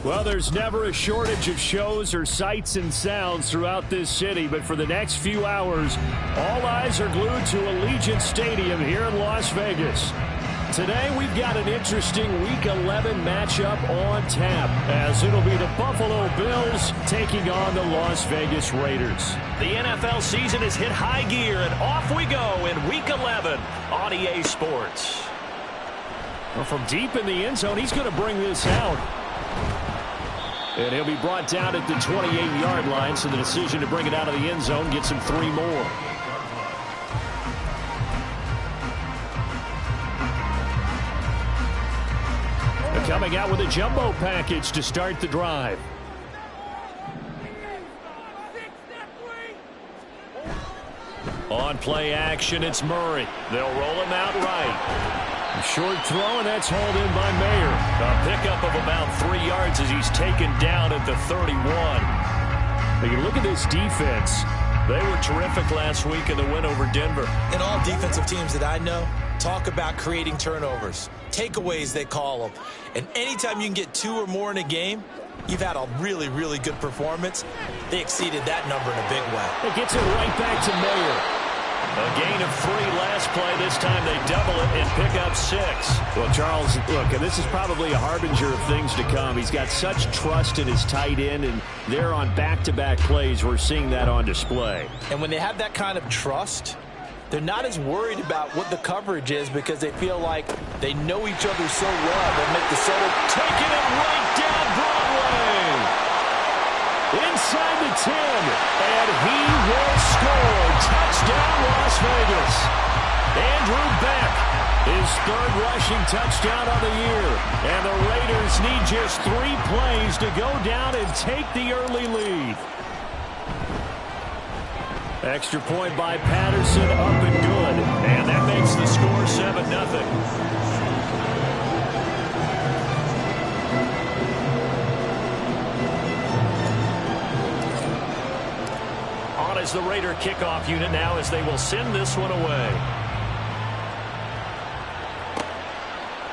Well, there's never a shortage of shows or sights and sounds throughout this city, but for the next few hours, all eyes are glued to Allegiant Stadium here in Las Vegas. Today, we've got an interesting Week 11 matchup on tap, as it'll be the Buffalo Bills taking on the Las Vegas Raiders. The NFL season has hit high gear, and off we go in Week 11 on EA Sports. Well, from deep in the end zone, he's going to bring this out. And he'll be brought down at the 28-yard line, so the decision to bring it out of the end zone gets him 3 more. They're coming out with a jumbo package to start the drive. On play action, it's Murray. They'll roll him out right. A short throw, and that's hauled in by Mayer. A pickup of about 3 yards as he's taken down at the 31. But you look at this defense. They were terrific last week in the win over Denver. And all defensive teams that I know talk about creating turnovers. Takeaways, they call them. And anytime you can get 2 or more in a game, you've had a really, really good performance. They exceeded that number in a big way. It gets it right back to Mayer. A gain of 3 last play. This time they double it and pick up 6. Well, Charles, look, and this is probably a harbinger of things to come. He's got such trust in his tight end, and they're on back-to-back plays. We're seeing that on display. And when they have that kind of trust, they're not as worried about what the coverage is because they feel like they know each other so well. They'll make the settle. Taking it right down Broadway. Inside the 10, and he will score. Touchdown, Las Vegas. Andrew Beck, his 3rd rushing touchdown of the year. And the Raiders need just 3 plays to go down and take the early lead. Extra point by Patterson, up and good. And that makes the score 7-0. As the Raider kickoff unit now, as they will send this one away.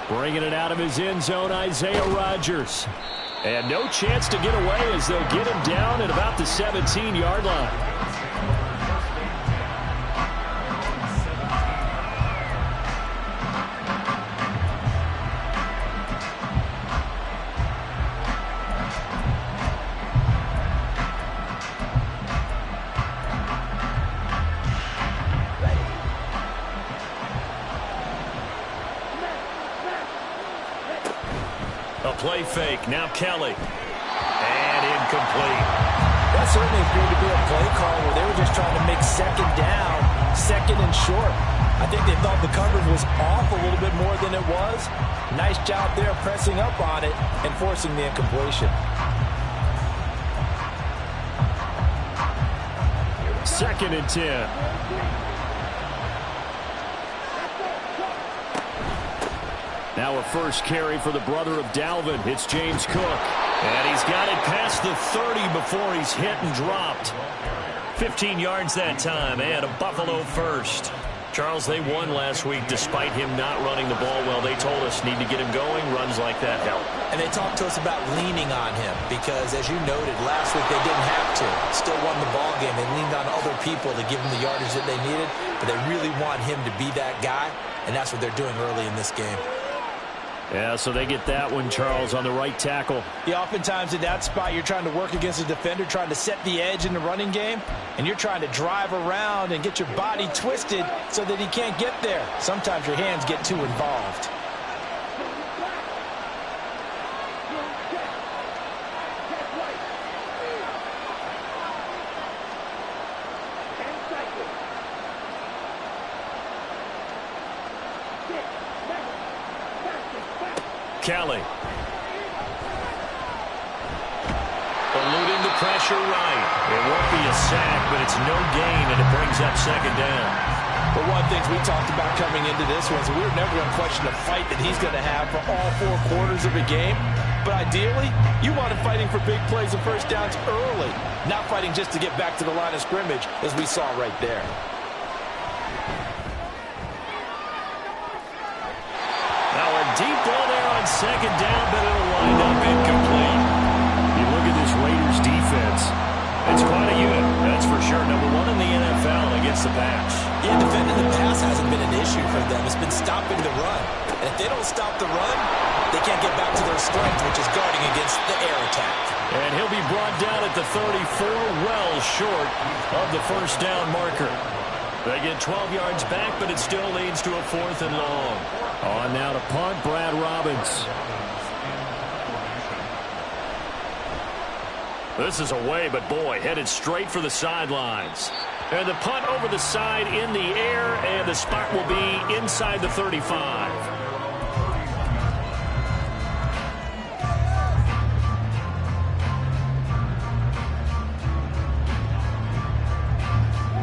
Bringing it out of his end zone, Isaiah Rodgers. And no chance to get away as they'll get him down at about the 17-yard line. Play fake. Now Kelly. And incomplete. That certainly appeared to be a play call where they were just trying to make 2nd down, 2nd and short. I think they thought the coverage was off a little bit more than it was. Nice job there pressing up on it and forcing the incompletion. 2nd and 10. Now a first carry for the brother of Dalvin. It's James Cook. And he's got it past the 30 before he's hit and dropped. 15 yards that time, and a Buffalo first. Charles, they won last week despite him not running the ball well. They told us need to get him going. Runs like that help. And they talked to us about leaning on him because, as you noted, last week they didn't have to. Still won the ball game. They leaned on other people to give them the yardage that they needed, but they really want him to be that guy, and that's what they're doing early in this game. Yeah, so they get that one, Charles, on the right tackle. Yeah, oftentimes in that spot, you're trying to work against a defender, trying to set the edge in the running game, and you're trying to drive around and get your body twisted so that he can't get there. Sometimes your hands get too involved. Kelly. Eluding the pressure right. It won't be a sack, but it's no gain, and it brings up second down. But one of the things we talked about coming into this was we were never going to question the fight that he's going to have for all 4 quarters of a game. But ideally, you want him fighting for big plays and first downs early, not fighting just to get back to the line of scrimmage, as we saw right there. Now a deep ball there on second down, but it'll wind up incomplete. You look at this Raiders defense. It's quite a unit, that's for sure. Number 1 in the NFL against the pass. Yeah, defending the pass hasn't been an issue for them. It's been stopping the run. And if they don't stop the run, they can't get back to their strength, which is guarding against the air attack. And he'll be brought down at the 34, well short of the first down marker. They get 12 yards back, but it still leads to a 4th and long. On now to punt, Brad Robbins. This is away, but boy, headed straight for the sidelines. And the punt over the side in the air, and the spot will be inside the 35.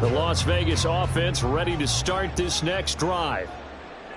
The Las Vegas offense ready to start this next drive.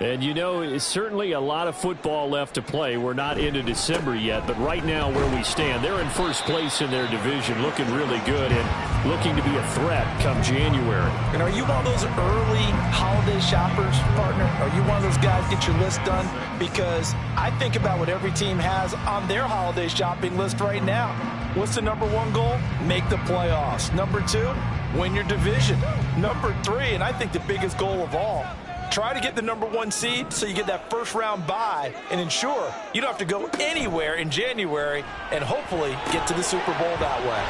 And, you know, it's certainly a lot of football left to play. We're not into December yet, but right now where we stand, they're in first place in their division, looking really good and looking to be a threat come January. And are you one of those early holiday shoppers, partner? Are you one of those guys get your list done? Because I think about what every team has on their holiday shopping list right now. What's the number 1 goal? Make the playoffs. Number 2, win your division. Number 3, and I think the biggest goal of all, try to get the number 1 seed so you get that first-round bye and ensure you don't have to go anywhere in January and hopefully get to the Super Bowl that way.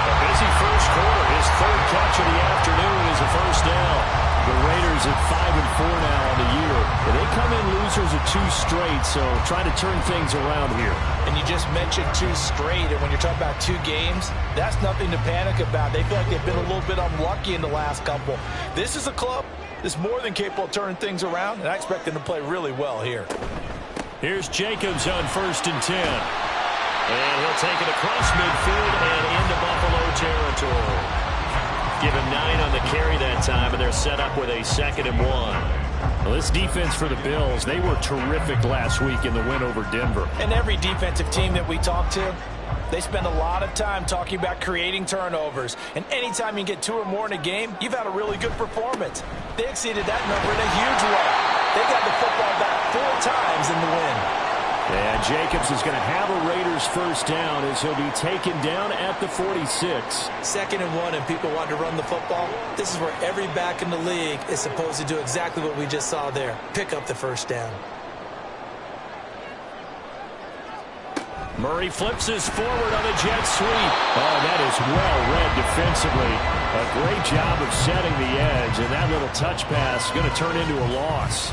A busy first quarter. His 3rd catch of the afternoon is a first down. The Raiders at 5-4 now on the year. They come in losers of 2 straight, so try to turn things around here. And you just mentioned 2 straight, and when you're talking about 2 games, that's nothing to panic about. They feel like they've been a little bit unlucky in the last couple. This is a club that's more than capable of turning things around, and I expect them to play really well here. Here's Jacobs on 1st and 10. And he'll take it across midfield and into Buffalo territory. Give him 9 on the carry that time, and they're set up with a 2nd and 1. Well, this defense for the Bills, they were terrific last week in the win over Denver. And every defensive team that we talk to, they spend a lot of time talking about creating turnovers. And anytime you get 2 or more in a game, you've had a really good performance. They exceeded that number in a huge way. They got the football back 4 times in the win. And Jacobs is going to have a Raiders first down as he'll be taken down at the 46. 2nd and 1, and people want to run the football. This is where every back in the league is supposed to do exactly what we just saw there. Pick up the first down. Murray flips his forward on a jet sweep. Oh, that is well read defensively. A great job of setting the edge, and that little touch pass is going to turn into a loss.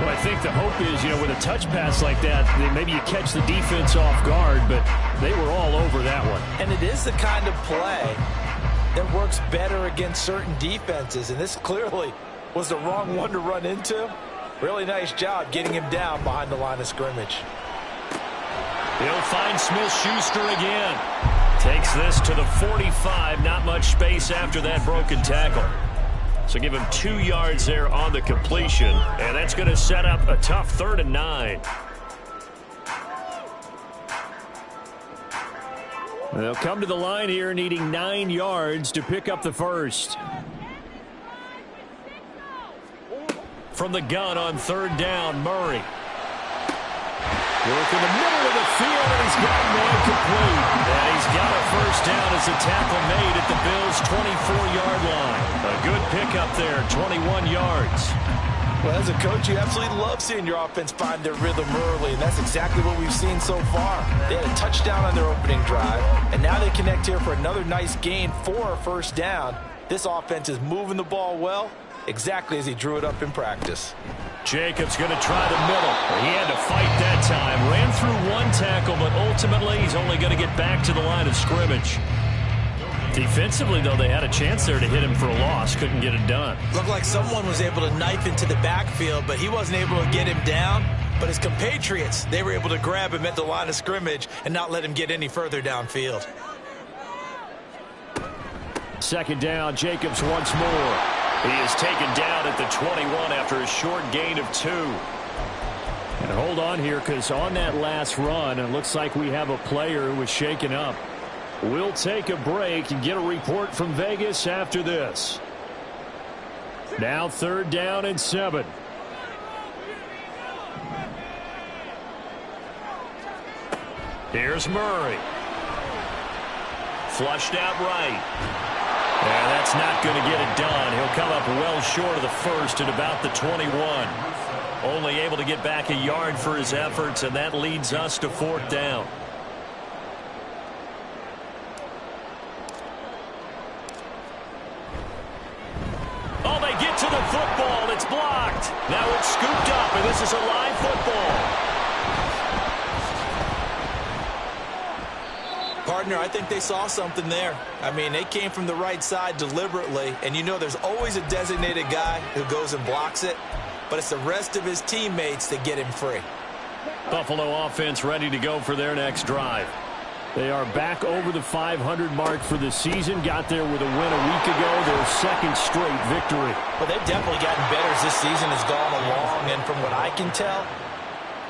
Well, I think the hope is, you know, with a touch pass like that, maybe you catch the defense off guard, but they were all over that one. And it is the kind of play that works better against certain defenses, and this clearly was the wrong one to run into. Really nice job getting him down behind the line of scrimmage. He'll find Smith-Schuster again. Takes this to the 45. Not much space after that broken tackle. So give him 2 yards there on the completion, and that's going to set up a tough 3rd and 9. They'll come to the line here needing 9 yards to pick up the first. From the gun on 3rd down, Murray. Work in the middle of the field, and he's got one complete. And he's got a first down as the tackle made at the Bills' 24-yard line. A good pickup there, 21 yards. Well, as a coach, you absolutely love seeing your offense find their rhythm early, and that's exactly what we've seen so far. They had a touchdown on their opening drive, and now they connect here for another nice gain for a first down. This offense is moving the ball well, exactly as he drew it up in practice. Jacobs going to try the middle. He had to fight that time. Ran through 1 tackle, but ultimately he's only going to get back to the line of scrimmage. Defensively, though, they had a chance there to hit him for a loss. Couldn't get it done. Looked like someone was able to knife into the backfield, but he wasn't able to get him down. But his compatriots, they were able to grab him at the line of scrimmage and not let him get any further downfield. Second down, Jacobs once more. He is taken down at the 21 after a short gain of 2. And hold on here, because on that last run, it looks like we have a player who was shaken up. We'll take a break and get a report from Vegas after this. Now 3rd down and 7. Here's Murray. Flushed out right. And that's not going to get it done. He'll come up well short of the first at about the 21. Only able to get back a yard for his efforts, and that leads us to 4th down. Oh, they get to the football. It's blocked. Now it's scooped up, and this is a live football. Partner, I think they saw something there. I mean, they came from the right side deliberately, and you know there's always a designated guy who goes and blocks it, but it's the rest of his teammates that get him free. Buffalo offense ready to go for their next drive. They are back over the 500 mark for the season. Got there with a win a week ago, their 2nd straight victory. Well, they've definitely gotten better as this season has gone along, and from what I can tell,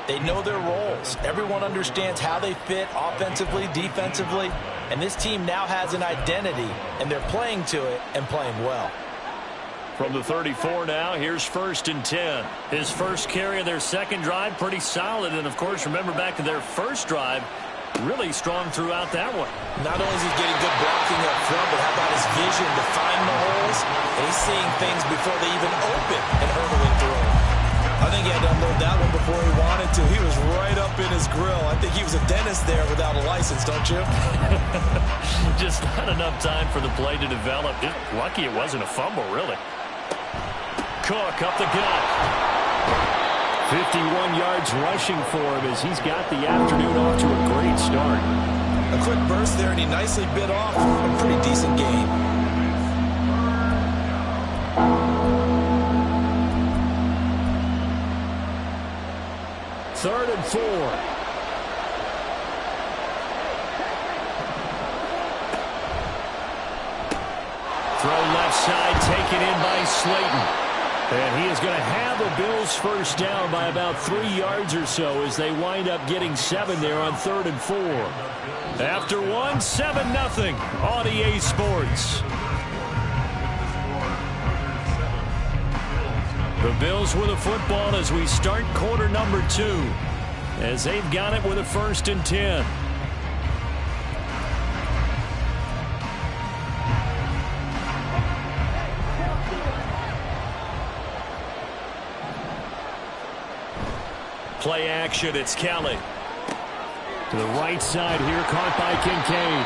they know their roles. Everyone understands how they fit offensively, defensively, and this team now has an identity, and they're playing to it and playing well. From the 34 now, here's 1st and 10. His first carry of their 2nd drive, pretty solid. And, of course, remember back to their first drive, really strong throughout that one. Not only is he getting good blocking up front, but how about his vision to find the holes? And he's seeing things before they even open and hurdling through them. I think he had to unload that one before he wanted to. He was right up in his grill. I think he was a dentist there without a license, don't you? Just not enough time for the play to develop. Lucky it wasn't a fumble, really. Cook up the gut. 51 yards rushing for him as he's got the afternoon off to a great start. A quick burst there, and he nicely bit off a pretty decent gain. Third and 4. Throw left side, taken in by Slayton. And he is going to have a Bills first down by about 3 yards or so as they wind up getting 7 there on 3rd and 4. After 1, 7-0 on EA Sports. The Bills with a football as we start quarter number 2, as they've got it with a 1st and 10. Play action, it's Kelly. To the right side here, caught by Kincaid.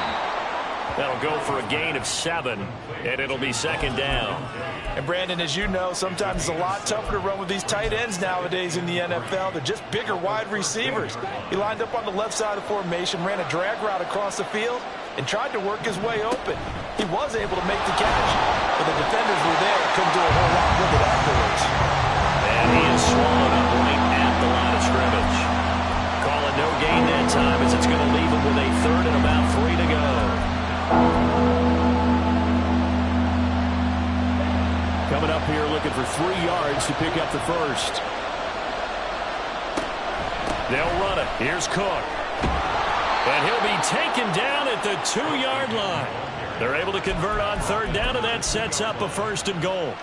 That'll go for a gain of 7, and it'll be 2nd down. And Brandon, as you know, sometimes it's a lot tougher to run with these tight ends nowadays in the NFL. They're just bigger wide receivers. He lined up on the left side of the formation, ran a drag route across the field, and tried to work his way open. He was able to make the catch, but the defenders were there. Couldn't do a whole lot with it afterwards. And he is swallowed up right at the line of scrimmage. Call it no gain that time as it's going to leave him with a 3rd and about 3 to go. Coming up here looking for 3 yards to pick up the first. They'll run it. Here's Cook. And he'll be taken down at the 2-yard line. They're able to convert on 3rd down, and that sets up a 1st and goal.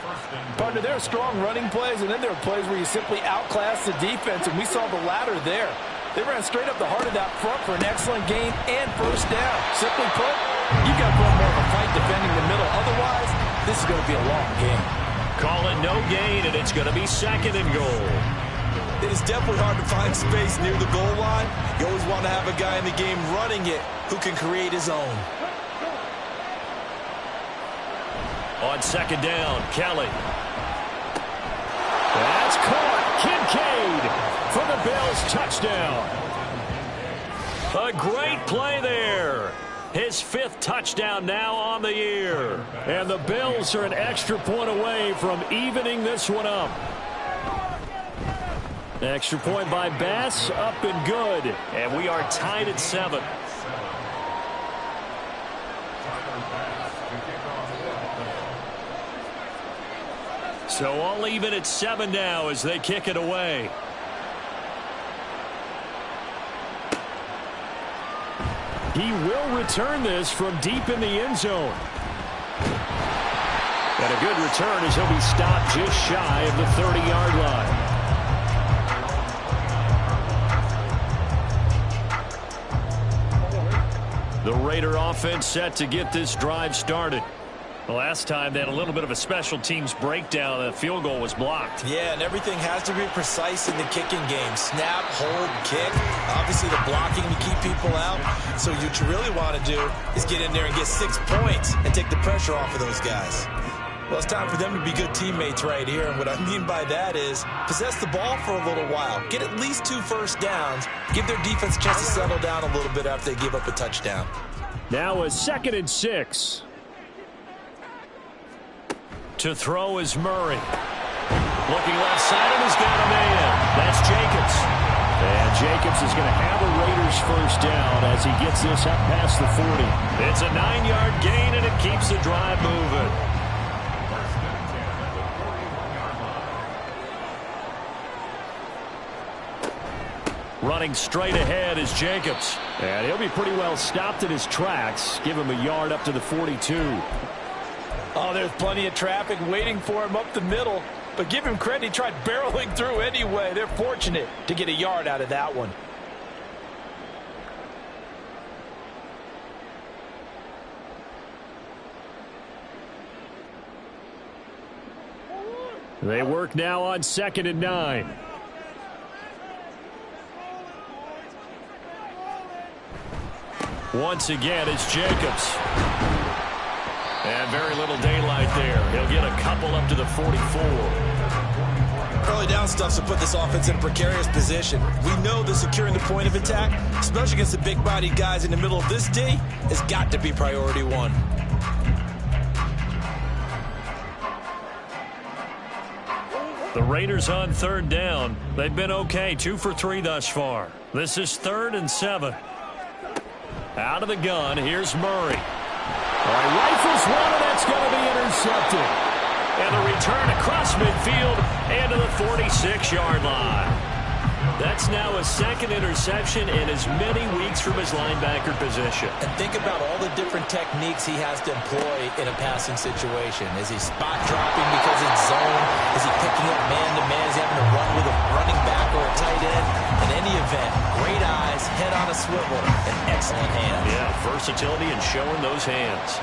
Partner, there are strong running plays, and then there are plays where you simply outclass the defense, and we saw the latter there. They ran straight up the heart of that front for an excellent gain and 1st down. Simply put, you've got to put more of a fight defending the middle. Otherwise, this is going to be a long game. Call it no gain, and it's going to be 2nd and goal. It is definitely hard to find space near the goal line. You always want to have a guy in the game running it who can create his own. On 2nd down, Kelly. That's caught. Kincaid for the Bills touchdown. A great play there. His 5th touchdown now on the year. And the Bills are an extra point away from evening this one up. Extra point by Bass, up and good. And we are tied at 7. So all even at 7 now as they kick it away. He will return this from deep in the end zone. And a good return as he'll be stopped just shy of the 30-yard line. The Raider offense set to get this drive started. The last time they had a little bit of a special teams breakdown. The field goal was blocked. Yeah, and everything has to be precise in the kicking game. Snap, hold, kick. Obviously the blocking to keep people out. So what you really want to do is get in there and get 6 points and take the pressure off of those guys. Well, it's time for them to be good teammates right here. And what I mean by that is possess the ball for a little while. Get at least 2 first downs. Give their defense a chance to settle down a little bit after they give up a touchdown. Now a 2nd and 6. To throw is Murray. Looking left side and he's got a man. That's Jacobs. And Jacobs is going to have a Raiders first down as he gets this up past the 40. It's a 9-yard gain and it keeps the drive moving. Running straight ahead is Jacobs. And he'll be pretty well stopped in his tracks. Give him a yard up to the 42. Oh, there's plenty of traffic waiting for him up the middle. But give him credit, he tried barreling through anyway. They're fortunate to get a yard out of that one. They work now on 2nd and 9. Once again, it's Jacobs. And very little daylight there. He'll get a couple up to the 44. Early down stuff's to put this offense in a precarious position. We know that securing the point of attack, especially against the big-bodied guys in the middle of this D, has got to be priority 1. The Raiders on 3rd down. They've been okay, 2 for 3 thus far. This is 3rd and 7. Out of the gun, here's Murray. All right, rifles one, and that's going to be intercepted. And the return across midfield and to the 46-yard line. That's now a 2nd interception in as many weeks from his linebacker position. And think about all the different techniques he has to employ in a passing situation. Is he spot dropping because it's zone? Is he picking up man-to-man? Is he having to run with a running back or a tight end? In any event, great eyes, head on a swivel, and excellent hands. Yeah, versatility and showing those hands.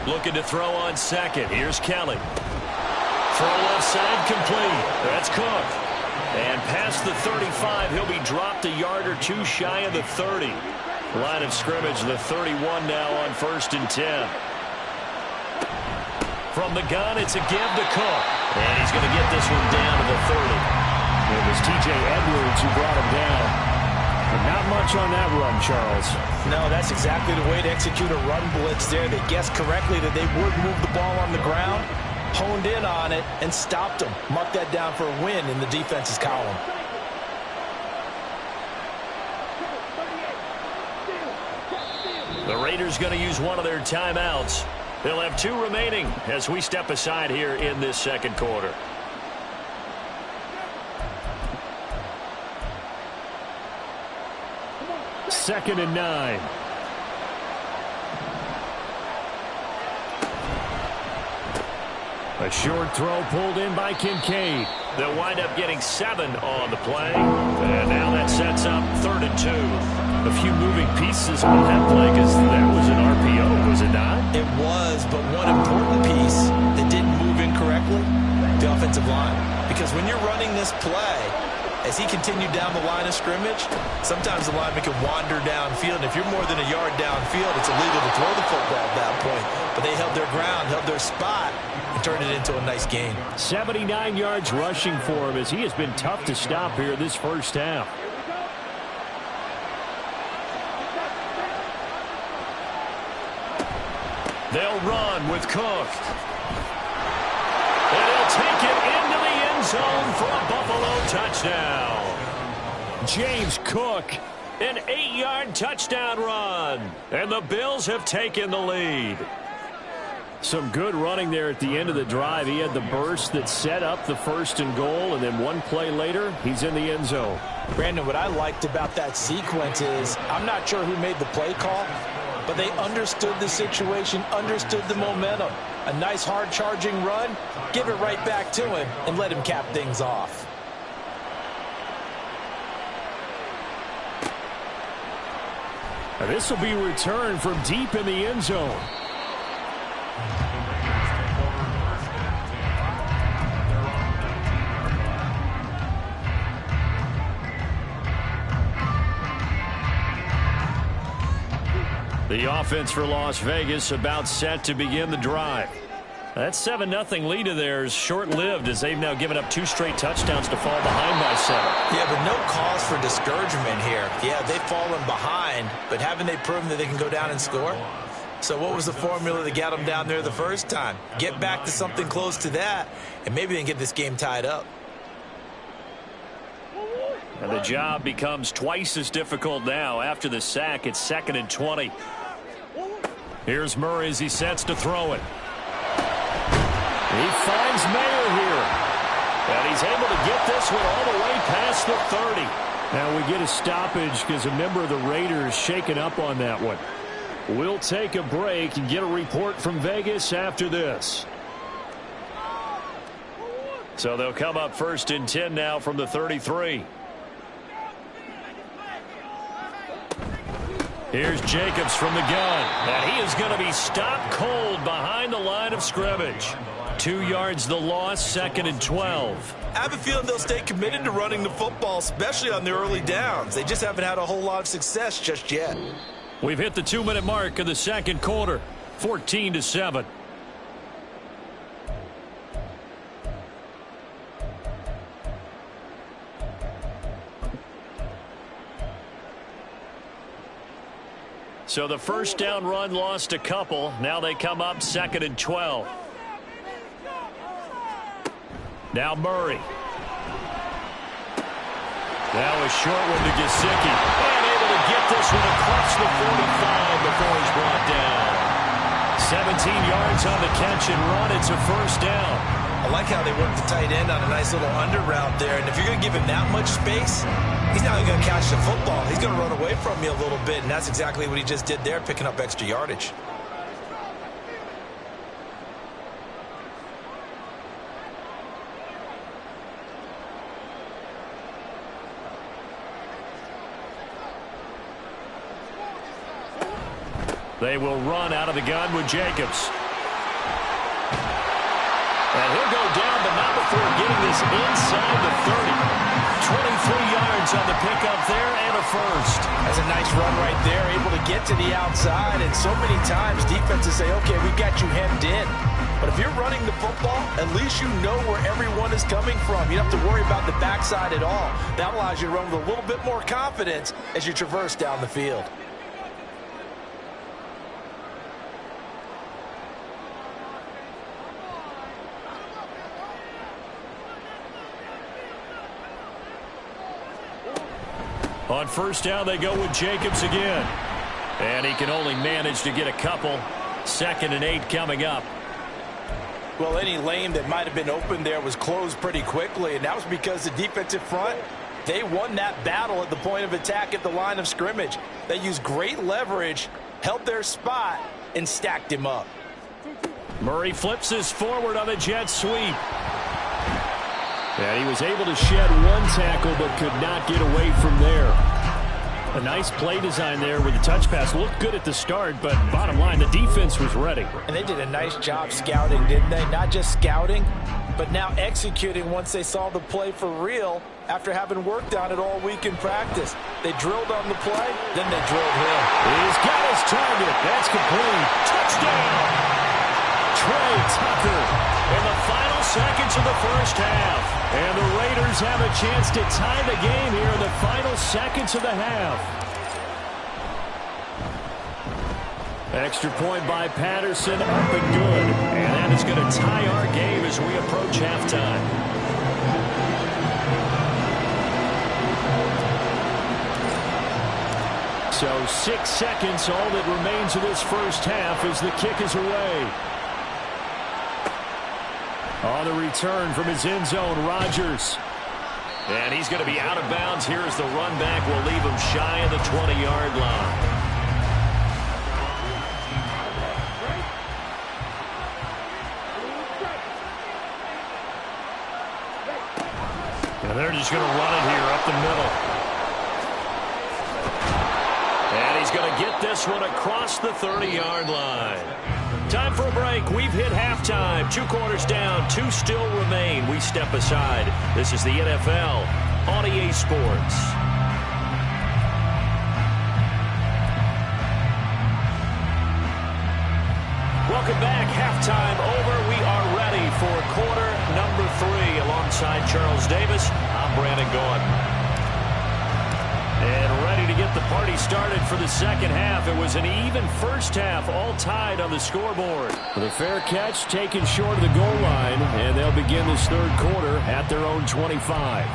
Looking to throw on 2nd. Here's Kelly. Throw left side complete. That's Cook. And past the 35, he'll be dropped a yard or 2 shy of the 30. Line of scrimmage, the 31 now on 1st and 10. From the gun, it's a give to Cook. And he's going to get this one down to the 30. It was T.J. Edwards who brought him down. But not much on that run, Charles. No, that's exactly the way to execute a run blitz there. They guessed correctly that they would move the ball on the ground, honed in on it, and stopped them. Mark that down for a win in the defense's column. The Raiders going to use one of their timeouts. They'll have 2 remaining as we step aside here in this 2nd quarter. Second and 9. A short throw pulled in by Kincaid. They'll wind up getting 7 on the play. And now that sets up 3rd and 2. A few moving pieces on that play because that was an RPO, was it not? It was, but one important piece that didn't move incorrectly, the offensive line. Because when you're running this play, as he continued down the line of scrimmage, sometimes the lineman can wander downfield. And if you're more than a yard downfield, it's illegal to throw the football at that point. But they held their ground, held their spot, and turned it into a nice game. 79 yards rushing for him as he has been tough to stop here this first half. They'll run with Cook. And he'll take it into the end zone for a Buffalo touchdown. James Cook, an 8-yard touchdown run. And the Bills have taken the lead. Some good running there at the end of the drive. He had the burst that set up the 1st and goal, and then one play later, he's in the end zone. Brandon, what I liked about that sequence is I'm not sure who made the play call, but they understood the situation, understood the momentum. A nice hard-charging run, give it right back to him, and let him cap things off. This will be returned from deep in the end zone. The offense for Las Vegas about set to begin the drive. That 7-0 lead of theirs short-lived as they've now given up 2 straight touchdowns to fall behind by 7. Yeah, but no cause for discouragement here. Yeah, they've fallen behind, but haven't they proven that they can go down and score? So what was the formula that got them down there the first time? Get back to something close to that, and maybe they can get this game tied up. And the job becomes twice as difficult now. After the sack, it's 2nd and 20. Here's Murray as he sets to throw it. He finds Mayer here. And he's able to get this one all the way past the 30. Now we get a stoppage because a member of the Raiders shaken up on that one. We'll take a break and get a report from Vegas after this. So they'll come up 1st and 10 now from the 33. Here's Jacobs from the gun. And he is going to be stopped cold behind the line of scrimmage. 2 yards the loss, 2nd and 12. I have a feeling they'll stay committed to running the football, especially on the early downs. They just haven't had a whole lot of success just yet. We've hit the 2-minute mark of the 2nd quarter, 14-7. So the first down run lost a couple. Now they come up 2nd and 12. Now Murray. Now a short one to Gesicki. And able to get this one across the 45 before he's brought down. 17 yards on the catch and run. It's a 1st down. I like how they work the tight end on a nice little under route there. And if you're going to give him that much space, he's not going to catch the football. He's going to run away from you a little bit, and that's exactly what he just did there, picking up extra yardage. They will run out of the gun with Jacobs. And he'll go down, but not before getting this inside the 30. 23 yards on the pickup there and a 1st. That's a nice run right there, able to get to the outside. And so many times defenses say, okay, we've got you hemmed in. But if you're running the football, at least you know where everyone is coming from. You don't have to worry about the backside at all. That allows you to run with a little bit more confidence as you traverse down the field. On 1st down, they go with Jacobs again. And he can only manage to get a couple. 2nd and 8 coming up. Well, any lane that might have been open there was closed pretty quickly, and that was because the defensive front, they won that battle at the point of attack at the line of scrimmage. They used great leverage, held their spot, and stacked him up. Murray flips this forward on a jet sweep. And he was able to shed one tackle but could not get away from there. A nice play design there with the touch pass. Looked good at the start, but bottom line, the defense was ready. And they did a nice job scouting, didn't they? Not just scouting, but now executing once they saw the play for real after having worked on it all week in practice. They drilled on the play, then they drilled him. He's got his target. That's complete. Touchdown! Trey Tucker in the final seconds of the 1st half. And the Raiders have a chance to tie the game here in the final seconds of the half. Extra point by Patterson, up and good. And that is going to tie our game as we approach halftime. So 6 seconds, all that remains of this first half as the kick is away. On the return from his end zone, Rodgers. And he's going to be out of bounds here as the run back will leave him shy of the 20-yard line. And they're just going to run it here up the middle. And he's going to get this one across the 30-yard line. Time for a break. We've hit halftime. 2 quarters down. 2 still remain. We step aside. This is the NFL on EA Sports. Welcome back. Halftime over. We are ready for quarter number 3. Alongside Charles Davis, I'm Brandon Gaudin. And ready to get the party started for the second half. It was an even first half, all tied on the scoreboard. The fair catch taken short of the goal line, and they'll begin this third quarter at their own 25.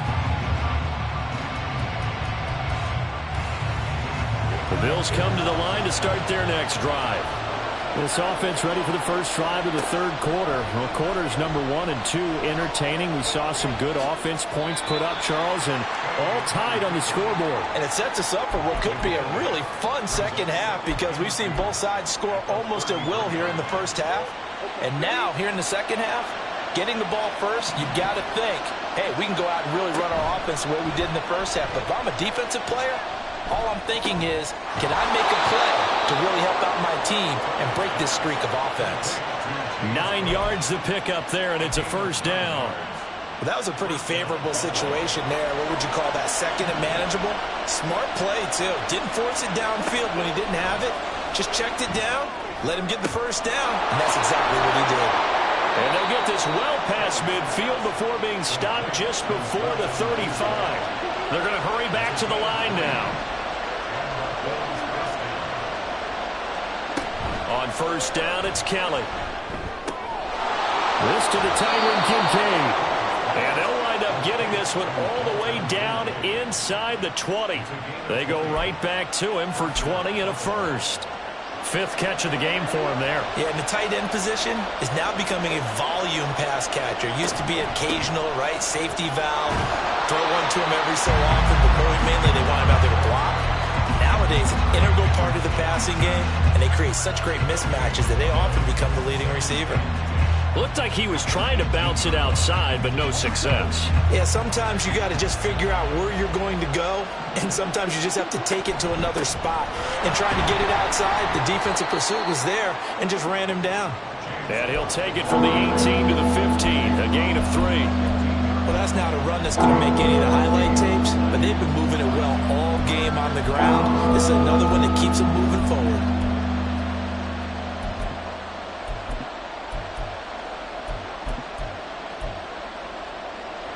The Bills come to the line to start their next drive. This offense ready for the first drive of the third quarter. Well, quarters number 1 and 2 entertaining. We saw some good offense points put up, Charles, and all tied on the scoreboard. And it sets us up for what could be a really fun second half because we've seen both sides score almost at will here in the first half. And now, here in the second half, getting the ball first, you've got to think, hey, we can go out and really run our offense the way we did in the first half. But if I'm a defensive player, all I'm thinking is, can I make a play to really help out my team and break this streak of offense? 9 yards to pick up there, and it's a first down. Well, that was a pretty favorable situation there. What would you call that? Second and manageable? Smart play, too. Didn't force it downfield when he didn't have it. Just checked it down, let him get the first down, and that's exactly what he did. And they'll get this well past midfield before being stopped just before the 35. They're going to hurry back to the line now. On first down, it's Kelly. This to the tight end, Kincaid. And they'll wind up getting this one all the way down inside the 20. They go right back to him for 20 and a first. 5th catch of the game for him there. Yeah, and the tight end position is now becoming a volume pass catcher. Used to be occasional, right? Safety valve. Throw one to him every so often, but mainly they want him out there to block. Nowadays, an integral part of the passing game, and they create such great mismatches that they often become the leading receiver. Looked like he was trying to bounce it outside, but no success. Yeah, sometimes you got to just figure out where you're going to go, and sometimes you just have to take it to another spot. And trying to get it outside, the defensive pursuit was there and just ran him down. And he'll take it from the 18 to the 15, a gain of 3. Well, that's not a run that's going to make any of the highlight tapes, but they've been moving it well all game on the ground. This is another one that keeps them moving forward.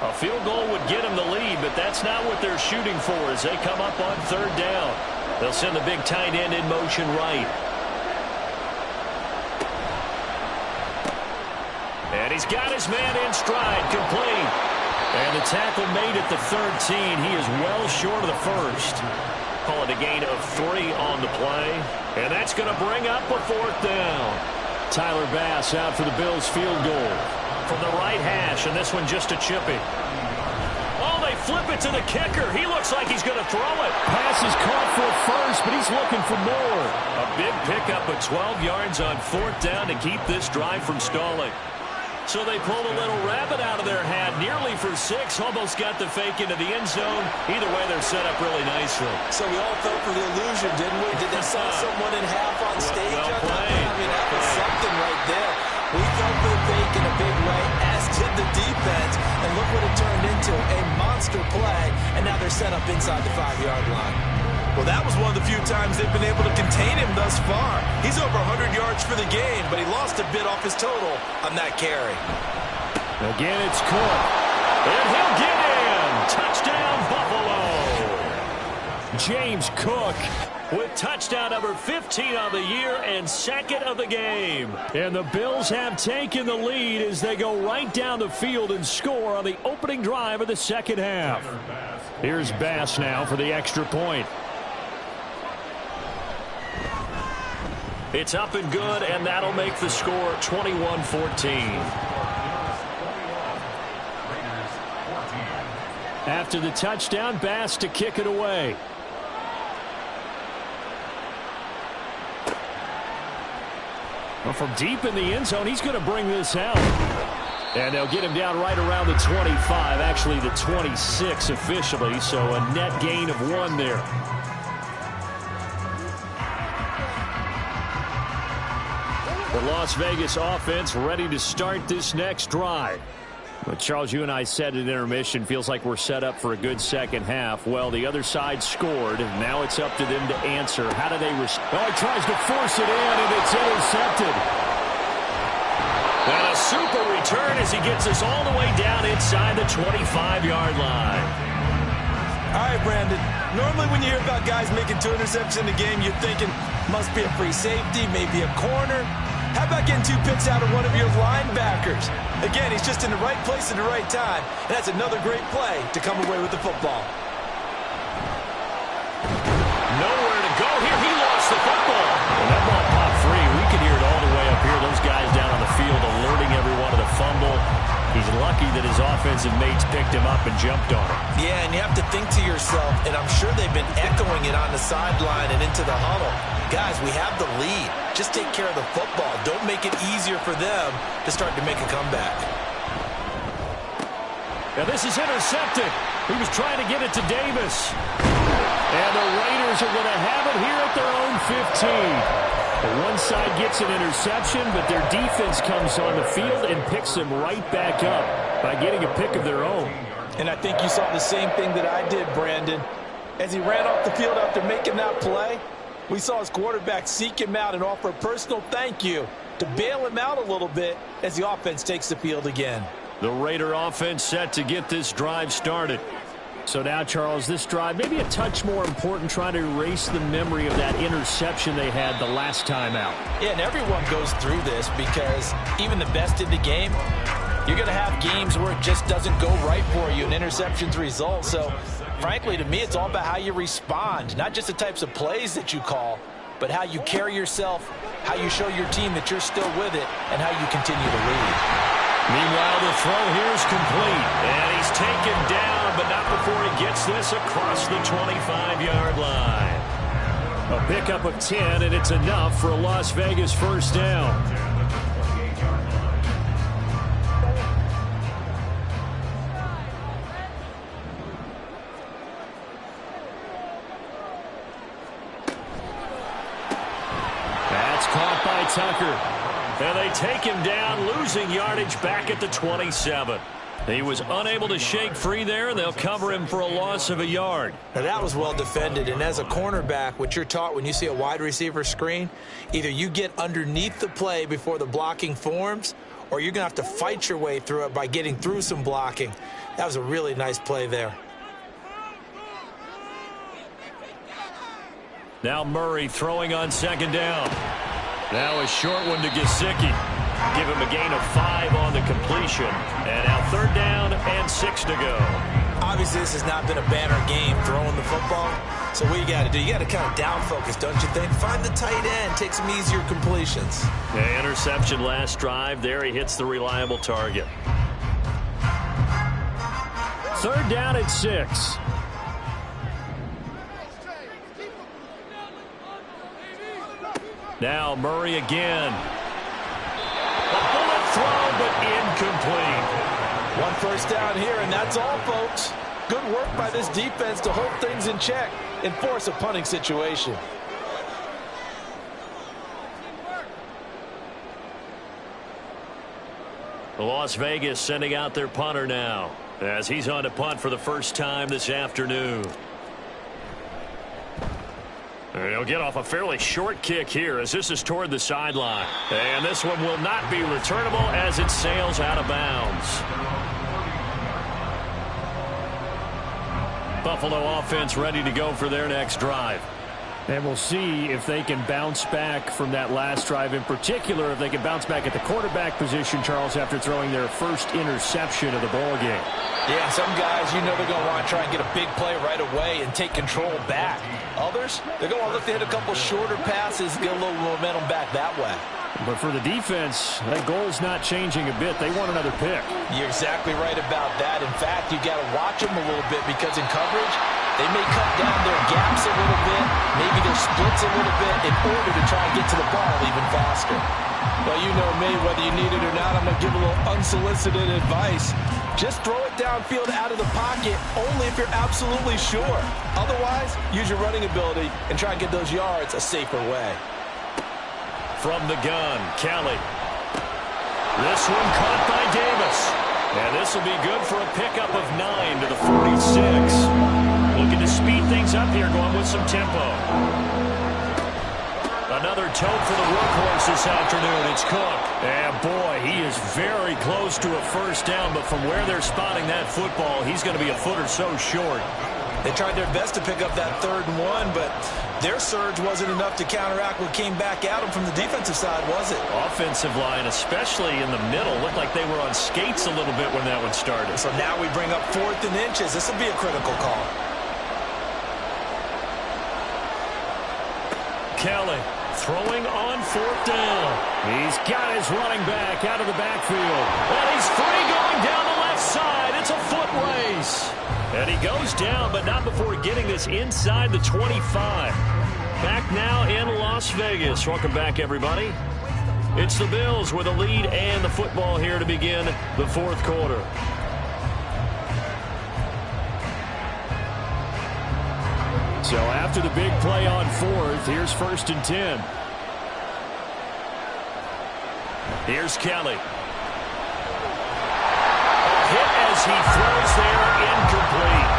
A field goal would get them the lead, but that's not what they're shooting for as they come up on third down. They'll send the big tight end in motion right. And he's got his man in stride, complete. And the tackle made at the 13. He is well short of the first. Call it a gain of 3 on the play. And that's going to bring up a 4th down. Tyler Bass out for the Bills field goal. From the right hash, and this one just a chippy. Oh, they flip it to the kicker. He looks like he's going to throw it. Pass is caught for first, but he's looking for more. A big pickup of 12 yards on 4th down to keep this drive from stalling. So they pulled a little rabbit out of their hat, nearly for 6, almost got the fake into the end zone. Either way, they're set up really nicely. So we all fell for the illusion, didn't we? Did they saw someone in half on stage? Well played. I mean, that was something right there. We fell for the fake in a big way, as did the defense. And look what it turned into, a monster play. And now they're set up inside the 5-yard line. Well, that was one of the few times they've been able to contain him thus far. He's over 100 yards for the game, but he lost a bit off his total on that carry. Again, it's Cook. And he'll get in. Touchdown, Buffalo. James Cook. With touchdown number 15 on the year and second of the game. And the Bills have taken the lead as they go right down the field and score on the opening drive of the second half. Here's Bass now for the extra point. It's up and good, and that'll make the score 21-14. After the touchdown, Bass to kick it away. Well, from deep in the end zone, he's going to bring this out. And they'll get him down right around the 25, actually the 26 officially, so a net gain of 1 there. The Las Vegas offense ready to start this next drive. Well, Charles, you and I said at intermission, feels like we're set up for a good second half. Well, the other side scored, and now it's up to them to answer. How do they respond? Oh, he tries to force it in, and it's intercepted. And a super return as he gets us all the way down inside the 25-yard line. All right, Brandon. Normally when you hear about guys making 2 interceptions in the game, you're thinking must be a free safety, maybe a corner. How about getting 2 picks out of one of your linebackers? Again, he's just in the right place at the right time. And that's another great play to come away with the football. Nowhere to go here. He lost the football. And that ball popped free. We could hear it all the way up here. Those guys down on the field alerting everyone of the fumble. He's lucky that his offensive mates picked him up and jumped on him. Yeah, and you have to think to yourself, and I'm sure they've been echoing it on the sideline and into the huddle. Guys, we have the lead. Just take care of the football. Don't make it easier for them to start to make a comeback. Now this is intercepted. He was trying to get it to Davis. And the Raiders are going to have it here at their own 15. One side gets an interception, but their defense comes on the field and picks them right back up by getting a pick of their own. And I think you saw the same thing that I did, Brandon. As he ran off the field after making that play, we saw his quarterback seek him out and offer a personal thank you to bail him out a little bit as the offense takes the field again. The Raider offense set to get this drive started. So now, Charles, this drive maybe a touch more important, trying to erase the memory of that interception they had the last time out. Yeah, and everyone goes through this because even the best in the game, you're going to have games where it just doesn't go right for you and interceptions result. So, frankly, to me, it's all about how you respond, not just the types of plays that you call, but how you carry yourself, how you show your team that you're still with it, and how you continue to lead. Meanwhile, the throw here is complete. And he's taken down, but not before he gets this across the 25-yard line. A pickup of 10, and it's enough for a Las Vegas first down. That's caught by Tucker. And they take him down, losing yardage back at the 27. He was unable to shake free there, and they'll cover him for a loss of a yard. Now, that was well defended, and as a cornerback, what you're taught when you see a wide receiver screen, either you get underneath the play before the blocking forms, or you're going to have to fight your way through it by getting through some blocking. That was a really nice play there. Now Murray throwing on second down. Now a short one to Gesicki. Give him a gain of 5 on the completion. And now third down and 6 to go. Obviously, this has not been a banner game throwing the football. So what you got to do, you got to kind of down focus, don't you think? Find the tight end, take some easier completions. The interception last drive. There he hits the reliable target. Third down and 6. Now Murray again. A bullet throw, but incomplete. One first down here, and that's all, folks. Good work by this defense to hold things in check and force a punting situation. Las Vegas sending out their punter now as he's on to punt for the first time this afternoon. He'll get off a fairly short kick here as this is toward the sideline. And this one will not be returnable as it sails out of bounds. Buffalo offense ready to go for their next drive. And we'll see if they can bounce back from that last drive, in particular if they can bounce back at the quarterback position, Charles, after throwing their first interception of the ball game. Yeah, some guys, you know they're going to want to try and get a big play right away and take control back. Others, they're going to look to hit a couple shorter passes, get a little momentum back that way. But for the defense, that goal's not changing a bit. They want another pick. You're exactly right about that. In fact, you got to watch them a little bit because in coverage, they may cut down their gaps a little bit, maybe their splits a little bit in order to try and get to the ball even faster. Well, you know me, whether you need it or not, I'm going to give a little unsolicited advice. Just throw it downfield out of the pocket only if you're absolutely sure. Otherwise, use your running ability and try and get those yards a safer way. From the gun, Kelly. This one caught by Davis. And this will be good for a pickup of 9 to the 46. Looking to speed things up here, going with some tempo. Another tote for the workhorse this afternoon. It's Cook. And boy, he is very close to a first down, but from where they're spotting that football, he's going to be a foot or so short. They tried their best to pick up that 3rd and 1, but their surge wasn't enough to counteract what came back at them from the defensive side, was it? Offensive line, especially in the middle, looked like they were on skates a little bit when that one started. So now we bring up 4th and inches. This will be a critical call. Kelly throwing on 4th down. He's got his running back out of the backfield. And he's free going down the left side. It's a foot race. And he goes down, but not before getting this inside the 25. Back now in Las Vegas. Welcome back, everybody. It's the Bills with a lead and the football here to begin the 4th quarter. So after the big play on 4th, here's 1st and 10. Here's Kelly. Hit as he throws there, incomplete.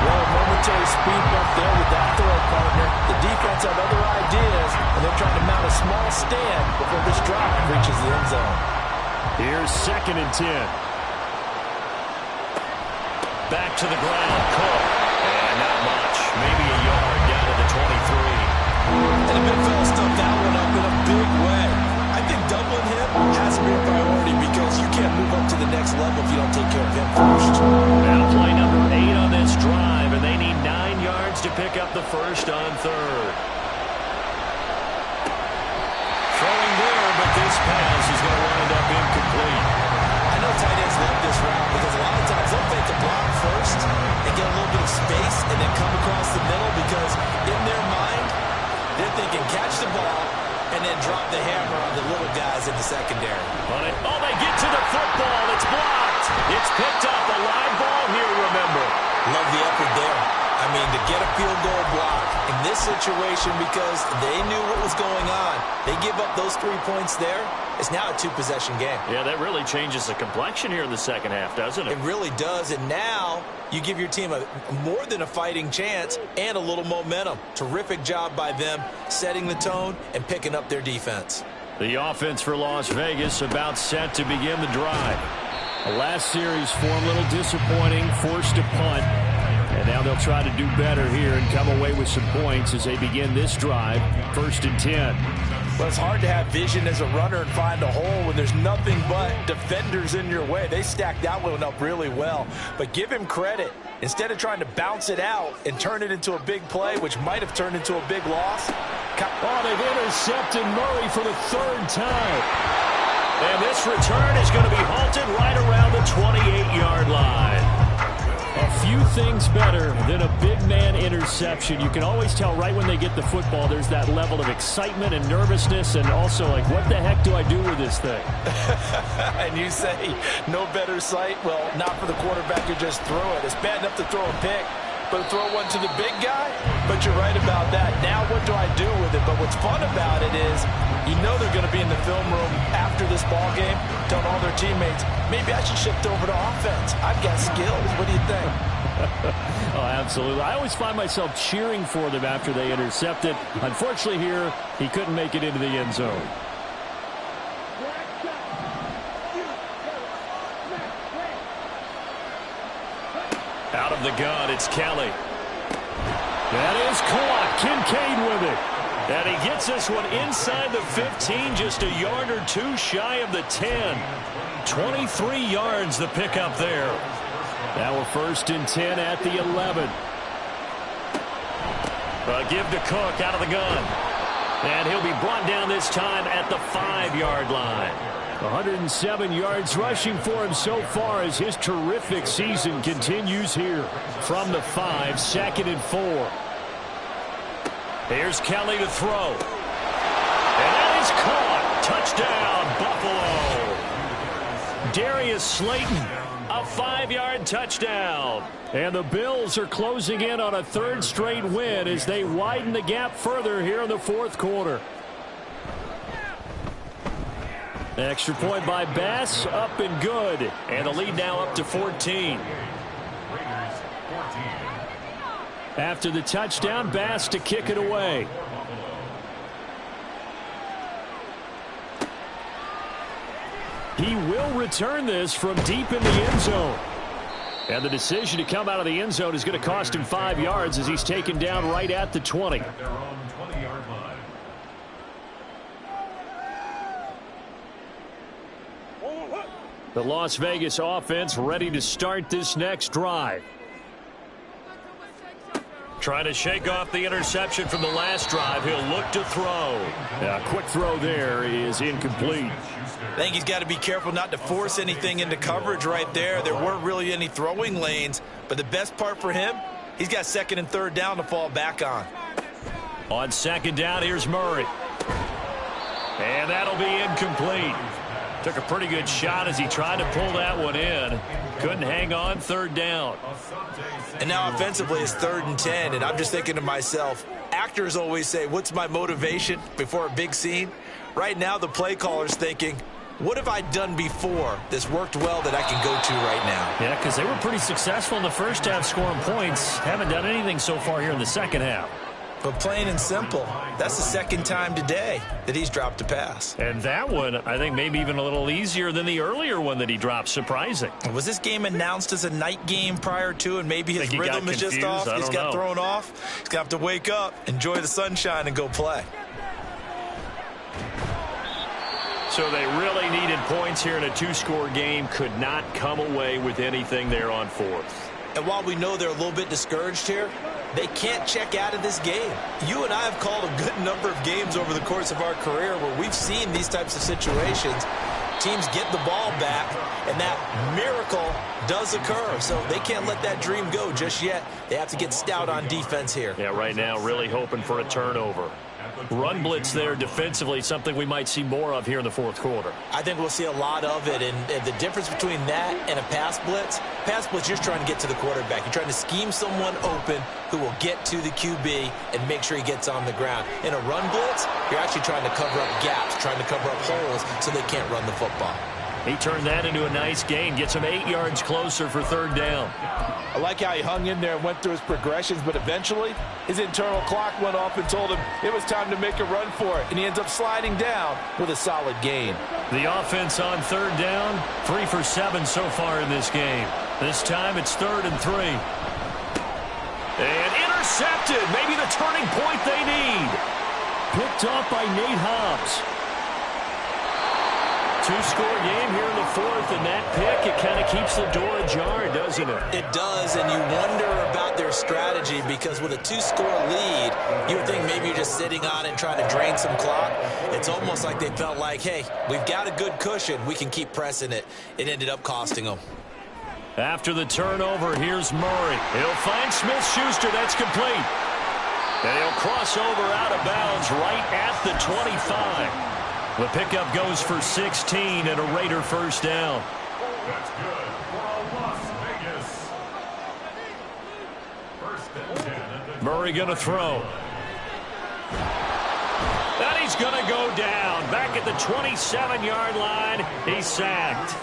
Well, momentary speed bump there with that throw, partner. The defense had other ideas, and they're trying to mount a small stand before this drive reaches the end zone. Here's 2nd and 10. Back to the ground, Cook. And not much. Maybe a yard down to the 23. And the big fella stuffed that one up in a big way. I think doubling him has to be a priority because you can't move up to the next level if you don't take care of him first. Now play number 8 on this drive, and they need 9 yards to pick up the first on 3rd. Throwing there, but this pass is going to wind up incomplete. I know tight ends love this route because a lot of times they'll fake the block first and get a little bit of space and then come across the middle because in their mind, they're thinking catch the ball and then drop the hammer on the little guys in the secondary. Oh, they get to the football. It's blocked. It's picked up. A live ball here, remember. Love the effort there. I mean, to get a field goal block in this situation because they knew what was going on. They give up those 3 points there. It's now a 2-possession game. Yeah, that really changes the complexion here in the second half, doesn't it? It really does. And now you give your team a more than a fighting chance and a little momentum. Terrific job by them setting the tone and picking up their defense. The offense for Las Vegas about set to begin the drive. The last series form a little disappointing, forced to punt. And now they'll try to do better here and come away with some points as they begin this drive. 1st and 10. Well, it's hard to have vision as a runner and find a hole when there's nothing but defenders in your way. They stacked that one up really well. But give him credit. Instead of trying to bounce it out and turn it into a big play, which might have turned into a big loss. Oh, they've intercepted Murray for the 3rd time. And this return is going to be halted right around the 28-yard line. A few things better than a big man interception. You can always tell right when they get the football, there's that level of excitement and nervousness and also like, what the heck do I do with this thing? And you say, no better sight? Well, not for the quarterback who just threw it. It's bad enough to throw a pick, but throw one to the big guy? But you're right about that. Now what do I do with it? But what's fun about it is you know they're going to be in the film room after this ball game telling all their teammates, maybe I should shift over to offense. I've got skills. What do you think? Oh, absolutely. I always find myself cheering for them after they intercept it. Unfortunately here, he couldn't make it into the end zone. Out of from the gun, it's Kelly. That is caught. Kincaid with it. And he gets this one inside the 15, just a yard or two shy of the 10. 23 yards the pickup there. Now we're 1st and 10 at the 11. Give to Cook out of the gun. And he'll be brought down this time at the 5-yard line. 107 yards rushing for him so far as his terrific season continues here. From the 5, 2nd and 4. Here's Kelly to throw. And that is caught. Touchdown, Buffalo. Darius Slayton, a 5-yard touchdown. And the Bills are closing in on a 3rd straight win as they widen the gap further here in the 4th quarter. Extra point by Bass, up and good. And the lead now up to 14. After the touchdown, Bass to kick it away. He will return this from deep in the end zone. And the decision to come out of the end zone is going to cost him 5 yards as he's taken down right at the 20. The Las Vegas offense ready to start this next drive. Trying to shake off the interception from the last drive. He'll look to throw. A quick throw there is incomplete. I think he's got to be careful not to force anything into coverage right there. There weren't really any throwing lanes, but the best part for him, he's got 2nd and 3rd down to fall back on. On 2nd down, here's Murray. And that'll be incomplete. Took a pretty good shot as he tried to pull that one in. Couldn't hang on, 3rd down. And now offensively it's 3rd and 10, and I'm just thinking to myself, actors always say, what's my motivation before a big scene? Right now the play caller's thinking, what have I done before this worked well that I can go to right now? Yeah, because they were pretty successful in the first half scoring points. Haven't done anything so far here in the second half. But plain and simple, that's the 2nd time today that he's dropped a pass. And that one, I think, maybe even a little easier than the earlier one that he dropped. Surprising. Was this game announced as a night game prior to, and maybe his rhythm is just off? He's got thrown off. He's going to have to wake up, enjoy the sunshine, and go play. So they really needed points here in a 2-score game. Could not come away with anything there on 4th. And while we know they're a little bit discouraged here, they can't check out of this game. You and I have called a good number of games over the course of our career where we've seen these types of situations. Teams get the ball back, and that miracle does occur. So they can't let that dream go just yet. They have to get stout on defense here. Yeah, right now really hoping for a turnover. Run blitz there defensively, something we might see more of here in the 4th quarter. I think we'll see a lot of it, and the difference between that and a pass blitz, you're trying to get to the quarterback. You're trying to scheme someone open who will get to the QB and make sure he gets on the ground. In a run blitz, you're actually trying to cover up gaps, trying to cover up holes so they can't run the football. He turned that into a nice gain, gets him 8 yards closer for 3rd down. I like how he hung in there and went through his progressions, but eventually his internal clock went off and told him it was time to make a run for it, and he ends up sliding down with a solid gain. The offense on 3rd down, 3 for 7 so far in this game. This time it's 3rd and 3. And intercepted, maybe the turning point they need. Picked off by Nate Hobbs. 2-score game here in the 4th, and that pick, it kind of keeps the door ajar, doesn't it? It does, and you wonder about their strategy because with a 2-score lead, you would think maybe you're just sitting on it and trying to drain some clock. It's almost like they felt like, hey, we've got a good cushion. We can keep pressing it. It ended up costing them. After the turnover, here's Murray. He'll find Smith-Schuster. That's complete. And he'll cross over out of bounds right at the 25. The pickup goes for 16 and a Raider 1st down. That's good for Las Vegas. 1st and 10. Murray going to throw. And he's going to go down. Back at the 27-yard line, he's sacked.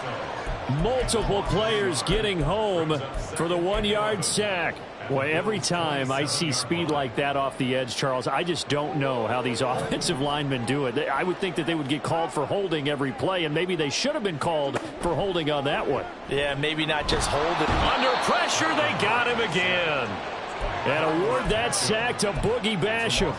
Multiple players getting home for the 1-yard sack. Boy, every time I see speed like that off the edge, Charles, I just don't know how these offensive linemen do it. I would think that they would get called for holding every play, and maybe they should have been called for holding on that one. Yeah, maybe not just holding. Under pressure, they got him again. And award that sack to Boogie Basham.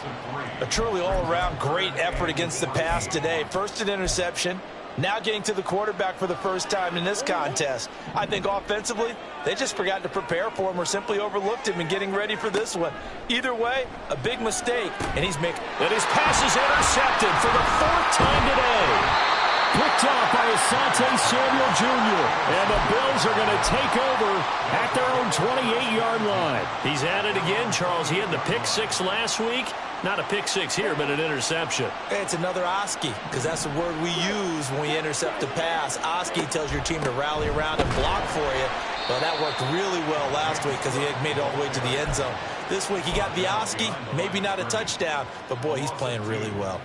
A truly all-around great effort against the pass today. First an interception. Now getting to the quarterback for the first time in this contest. I think offensively, they just forgot to prepare for him or simply overlooked him in getting ready for this one. Either way, a big mistake, and he's making... And his pass is intercepted for the 4th time today. Picked off by Asante Samuel Jr. And the Bills are going to take over at their own 28-yard line. He's at it again, Charles. He had the pick 6 last week. Not a pick 6 here, but an interception. It's another Oski, because that's the word we use when we intercept a pass. Oski tells your team to rally around and block for you. Well, that worked really well last week because he had made it all the way to the end zone. This week he got the Oski, maybe not a touchdown, but boy, he's playing really well.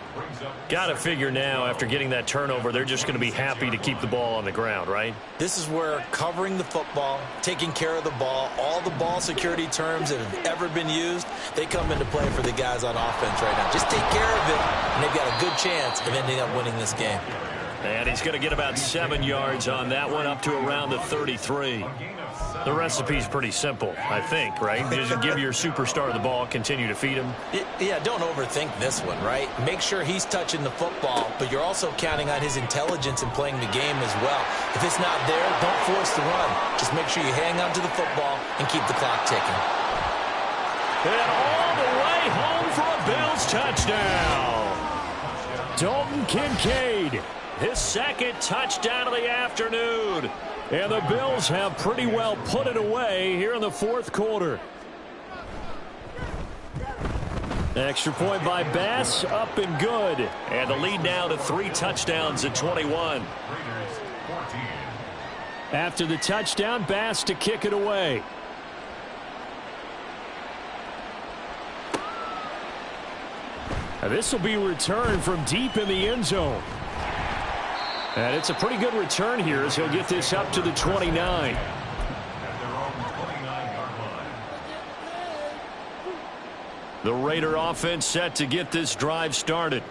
Got to figure now, after getting that turnover, they're just going to be happy to keep the ball on the ground, right? This is where covering the football, taking care of the ball, all the ball security terms that have ever been used, they come into play for the guys on offense right now. Just take care of it, and they've got a good chance of ending up winning this game. And he's going to get about 7 yards on that one, up to around the 33. The recipe's pretty simple, I think, right? Just give your superstar the ball, continue to feed him. Yeah, don't overthink this one, right? Make sure he's touching the football, but you're also counting on his intelligence in playing the game as well. If it's not there, don't force the run. Just make sure you hang on to the football and keep the clock ticking. And all the way home for a Bills touchdown. Dalton Kincaid. His 2nd touchdown of the afternoon. And the Bills have pretty well put it away here in the 4th quarter. Extra point by Bass, up and good. And the lead now to 3 touchdowns at 21. After the touchdown, Bass to kick it away. And this will be returned from deep in the end zone. And it's a pretty good return here as he'll get this up to the 29. The Raider offense set to get this drive started.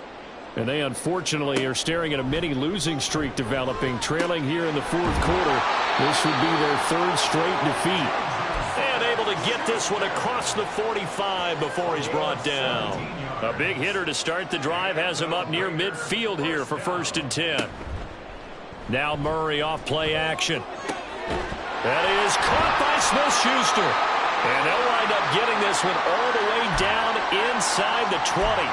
And they unfortunately are staring at a mini losing streak developing, trailing here in the 4th quarter. This would be their 3rd straight defeat. And able to get this one across the 45 before he's brought down. A big hitter to start the drive has him up near midfield here for 1st and 10. Now Murray off play action. That is caught by Smith-Schuster. And they'll wind up getting this one all the way down inside the 20.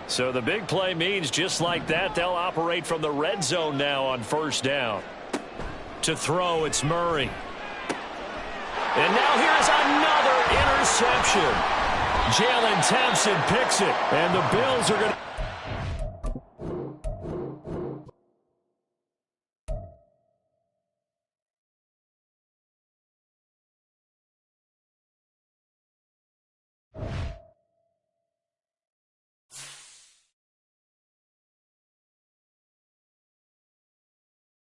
So the big play means just like that, they'll operate from the red zone now on 1st down. To throw, it's Murray. And now here's another interception. Jalen Thompson picks it, and the Bills are going to...